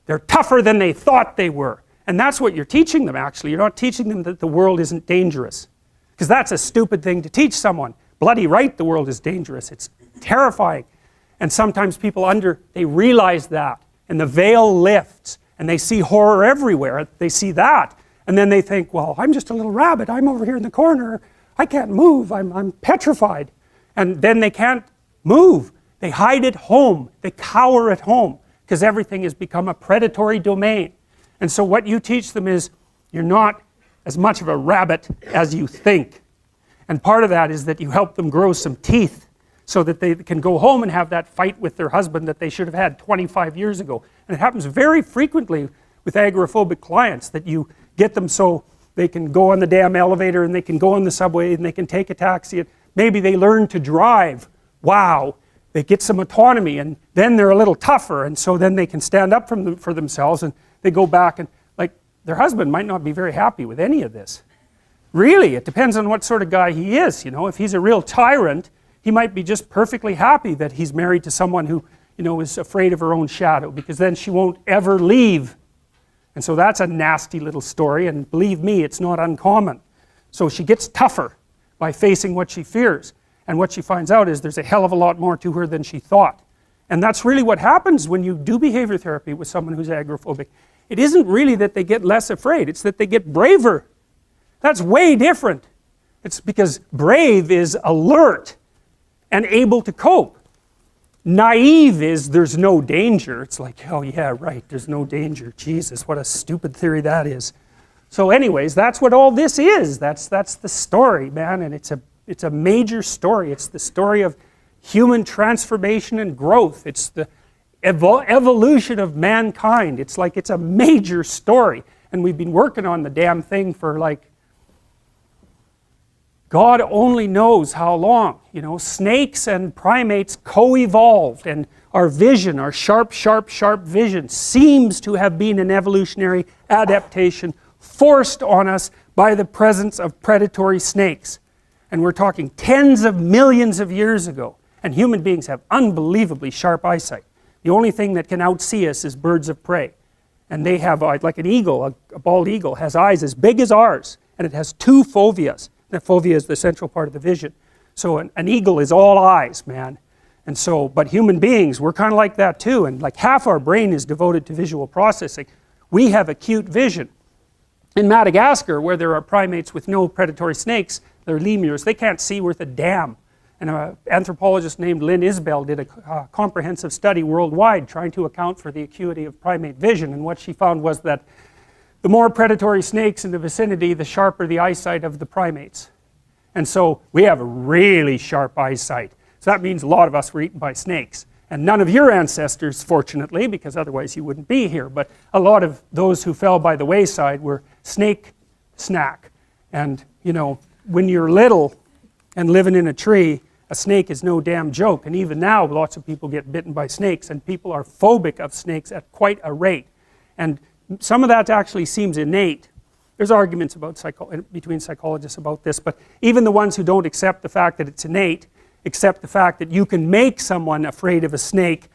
They're tougher than they thought they were. And that's what you're teaching them, actually. You're not teaching them that the world isn't dangerous. Because that's a stupid thing to teach someone. Bloody right, the world is dangerous. It's terrifying. And sometimes people they realize that. And the veil lifts. And they see horror everywhere. They see that. And then they think, well, I'm just a little rabbit. I'm over here in the corner. I can't move. I'm petrified. And then they can't move. They hide at home. They cower at home. Because everything has become a predatory domain. And so what you teach them is, you're not as much of a rabbit as you think. And part of that is that you help them grow some teeth so that they can go home and have that fight with their husband that they should have had 25 years ago. And it happens very frequently with agoraphobic clients, that you get them so they can go on the damn elevator and they can go on the subway and they can take a taxi. And maybe they learn to drive. Wow. They get some autonomy, and then they're a little tougher, and so then they can stand up for themselves, and they go back, and like, their husband might not be very happy with any of this. Really, it depends on what sort of guy he is, you know. If he's a real tyrant, he might be just perfectly happy that he's married to someone who, you know, is afraid of her own shadow, because then she won't ever leave. And so that's a nasty little story, and believe me, it's not uncommon. So she gets tougher by facing what she fears. And what she finds out is there's a hell of a lot more to her than she thought. And that's really what happens when you do behavior therapy with someone who's agoraphobic. It isn't really that they get less afraid, it's that they get braver. That's way different. It's because brave is alert and able to cope. Naive is there's no danger. It's like, oh yeah, right, there's no danger. Jesus, what a stupid theory that is. So anyways, that's what all this is. That's the story, man, and it's a major story. It's the story of human transformation and growth. It's the evolution of mankind. It's like, it's a major story. And we've been working on the damn thing for like, God only knows how long. You know, snakes and primates co-evolved, and our vision, our sharp vision seems to have been an evolutionary adaptation forced on us by the presence of predatory snakes. And we're talking tens of millions of years ago. And human beings have unbelievably sharp eyesight. The only thing that can outsee us is birds of prey. And they have, like an eagle, a bald eagle, has eyes as big as ours. And it has two foveas. The fovea is the central part of the vision. So an eagle is all eyes, man. And so, but human beings, we're kind of like that too. And like half our brain is devoted to visual processing. We have acute vision. In Madagascar, where there are primates with no predatory snakes, they're lemurs, they can't see worth a damn. And an anthropologist named Lynn Isbell did a comprehensive study worldwide trying to account for the acuity of primate vision. And what she found was that the more predatory snakes in the vicinity, the sharper the eyesight of the primates. And so we have a really sharp eyesight. So that means a lot of us were eaten by snakes. And none of your ancestors, fortunately, because otherwise you wouldn't be here, but a lot of those who fell by the wayside were snake snack. And, you know, when you're little and living in a tree, a snake is no damn joke. And even now, lots of people get bitten by snakes, and people are phobic of snakes at quite a rate. And some of that actually seems innate. There's arguments about between psychologists about this, but even the ones who don't accept the fact that it's innate, accept the fact that you can make someone afraid of a snake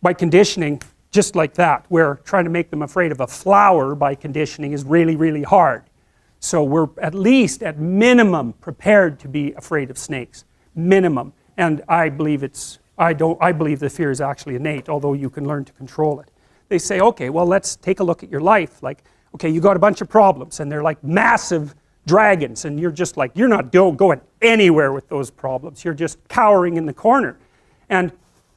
by conditioning just like that, where trying to make them afraid of a flower by conditioning is really, really hard. So we're at least, at minimum, prepared to be afraid of snakes. Minimum. And I believe I believe the fear is actually innate, although you can learn to control it. They say, okay, well, let's take a look at your life. Like, okay, you got a bunch of problems, and they're like massive dragons, and you're just like, you're not going anywhere with those problems. You're just cowering in the corner. And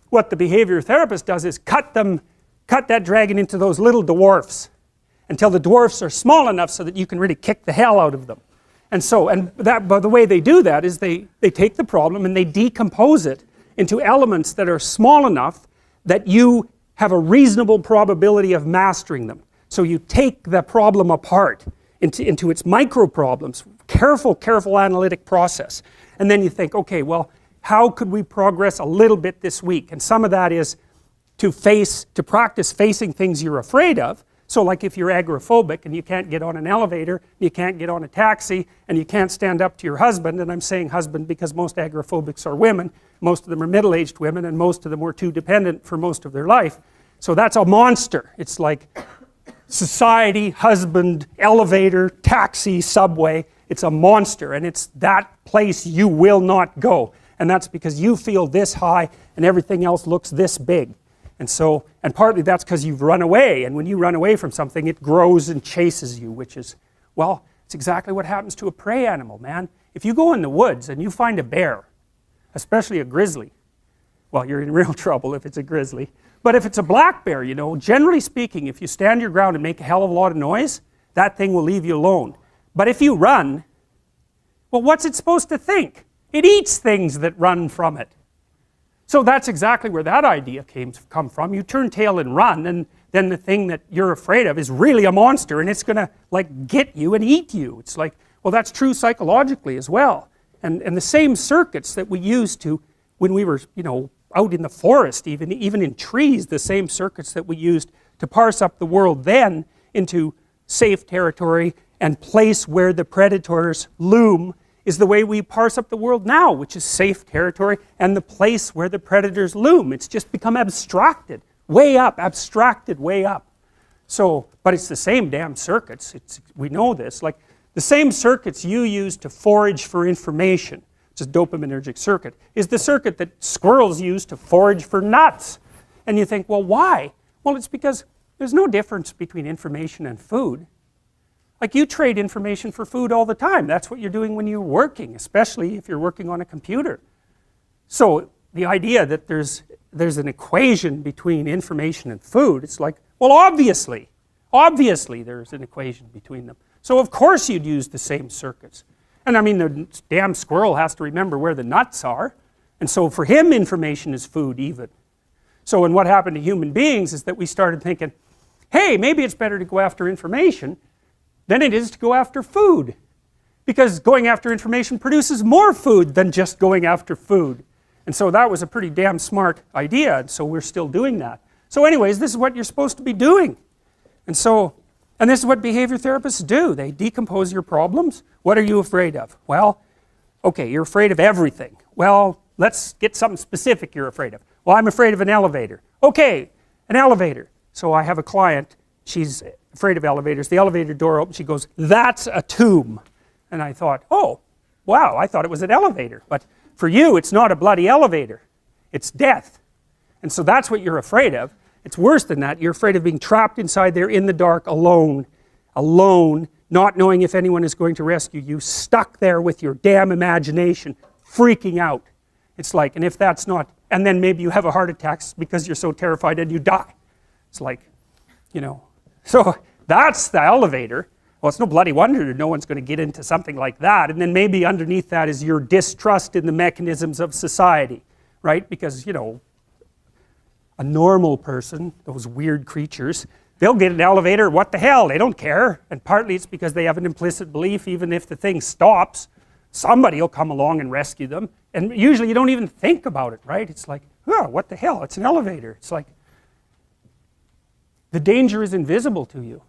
what the behavior therapist does is cut that dragon into those little dwarfs until the dwarfs are small enough so that you can really kick the hell out of them. And so, by the way they do that is they take the problem and they decompose it into elements that are small enough that you have a reasonable probability of mastering them. So you take the problem apart into its micro problems, careful analytic process. And then you think, okay, well, how could we progress a little bit this week? And some of that is to practice facing things you're afraid of. So like if you're agoraphobic and you can't get on an elevator, you can't get on a taxi, and you can't stand up to your husband, and I'm saying husband because most agoraphobics are women, most of them are middle-aged women, and most of them were too dependent for most of their life. So that's a monster. It's like society, husband, elevator, taxi, subway. It's a monster, and it's that place you will not go. And that's because you feel this high and everything else looks this big. And so, and partly that's because you've run away, and when you run away from something, it grows and chases you, which is, well, it's exactly what happens to a prey animal, man. If you go in the woods and you find a bear, especially a grizzly, well, you're in real trouble if it's a grizzly. But if it's a black bear, you know, generally speaking, if you stand your ground and make a hell of a lot of noise, that thing will leave you alone. But if you run, well, what's it supposed to think? It eats things that run from it. So that's exactly where that idea come from. You turn tail and run, and then the thing that you're afraid of is really a monster, and it's going to like get you and eat you. It's like, well, that's true psychologically as well. And the same circuits that we used to, when we were, you know, out in the forest, even in trees, the same circuits that we used to parse up the world then into safe territory and place where the predators loom is the way we parse up the world now, which is safe territory and the place where the predators loom. It's just become abstracted, way up, abstracted way up. So, but it's the same damn circuits. We know this. Like the same circuits you use to forage for information, which is dopaminergic circuit, is the circuit that squirrels use to forage for nuts. And you think, well, why? Well, it's because there's no difference between information and food. Like you trade information for food all the time. That's what you're doing when you're working, especially if you're working on a computer. So the idea that there's an equation between information and food, it's like, well, obviously there's an equation between them. So of course you'd use the same circuits. And I mean, the damn squirrel has to remember where the nuts are. And so for him, information is food even. So and what happened to human beings is that we started thinking, hey, maybe it's better to go after information than it is to go after food. Because going after information produces more food than just going after food. And so that was a pretty damn smart idea, and so we're still doing that. So anyways, this is what you're supposed to be doing. And so, and this is what behavior therapists do. They decompose your problems. What are you afraid of? Well, okay, you're afraid of everything. Well, let's get something specific you're afraid of. Well, I'm afraid of an elevator. Okay, an elevator. So I have a client, she's afraid of elevators. The elevator door opens, she goes, that's a tomb. And I thought, oh, wow, I thought it was an elevator. But for you, it's not a bloody elevator. It's death. And so that's what you're afraid of. It's worse than that. You're afraid of being trapped inside there in the dark alone, not knowing if anyone is going to rescue you, stuck there with your damn imagination, freaking out. It's like, and if that's not, and then maybe you have a heart attack because you're so terrified and you die. It's like, you know, so that's the elevator. Well, it's no bloody wonder that no one's going to get into something like that. And then maybe underneath that is your distrust in the mechanisms of society, right? Because, you know, a normal person, those weird creatures, they'll get an elevator, what the hell, they don't care. And partly it's because they have an implicit belief, even if the thing stops, somebody will come along and rescue them. And usually you don't even think about it, right? It's like, oh, what the hell, it's an elevator. It's like, the danger is invisible to you.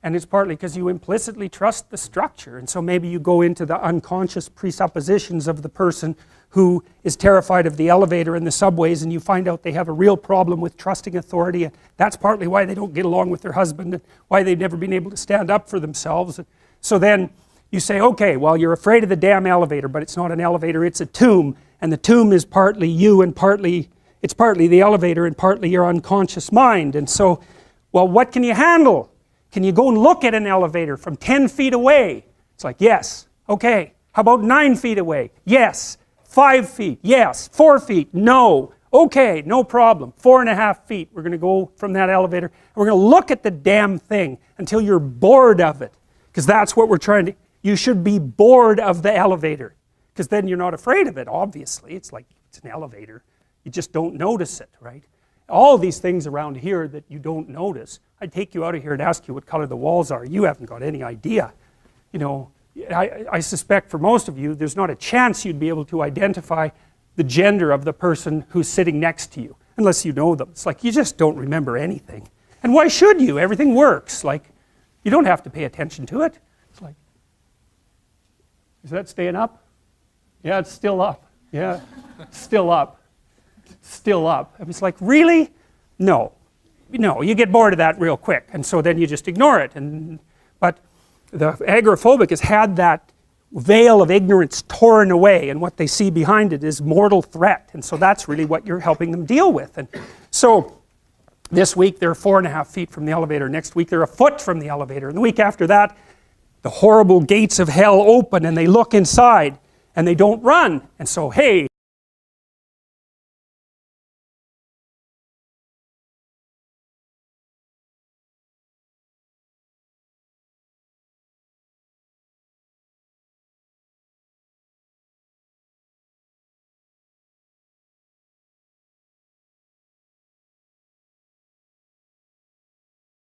And it's partly because you implicitly trust the structure. And so maybe you go into the unconscious presuppositions of the person who is terrified of the elevator and the subways, and you find out they have a real problem with trusting authority, and that's partly why they don't get along with their husband and why they've never been able to stand up for themselves. So then you say, okay, well, you're afraid of the damn elevator, but it's not an elevator, it's a tomb. And the tomb is partly you and it's partly the elevator and partly your unconscious mind. And so, well, what can you handle? Can you go and look at an elevator from 10 feet away? It's like, yes. Okay. How about 9 feet away? Yes. 5 feet? Yes. 4 feet? No. Okay, no problem. 4.5 feet. We're going to go from that elevator and we're going to look at the damn thing until you're bored of it. Because that's what we're trying to, you should be bored of the elevator. Because then you're not afraid of it, obviously. It's like, it's an elevator. You just don't notice it, right? All these things around here that you don't notice. I'd take you out of here and ask you what color the walls are. You haven't got any idea. You know, I suspect for most of you, there's not a chance you'd be able to identify the gender of the person who's sitting next to you, unless you know them. It's like, you just don't remember anything. And why should you? Everything works. Like, you don't have to pay attention to it. It's like, is that staying up? Yeah, it's still up. Yeah, still up. Still up. I was like, really? No, you get bored of that real quick, and so then you just ignore it. But the agoraphobic has had that veil of ignorance torn away, and what they see behind it is mortal threat, and so that's really what you're helping them deal with. And so this week they're 4.5 feet from the elevator, next week they're a foot from the elevator, and the week after that the horrible gates of hell open and they look inside and they don't run, and so hey,